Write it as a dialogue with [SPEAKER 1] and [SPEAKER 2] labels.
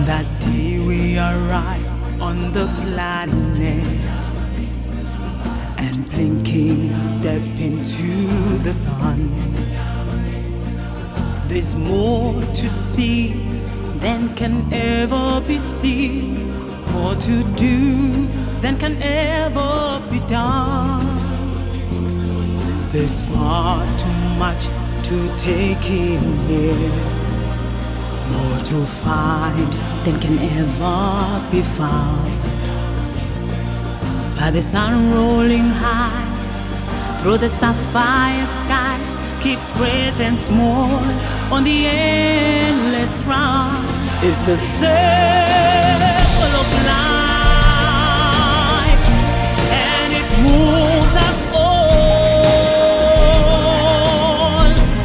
[SPEAKER 1] that day we arrive on the planet and blinking step into the sun. There's more to see than can ever be seen, more to do than can ever be done. There's far too much to take in here, more to find than can ever be found. By the sun rolling high through the sapphire sky, keeps great and small on the endless round is the same.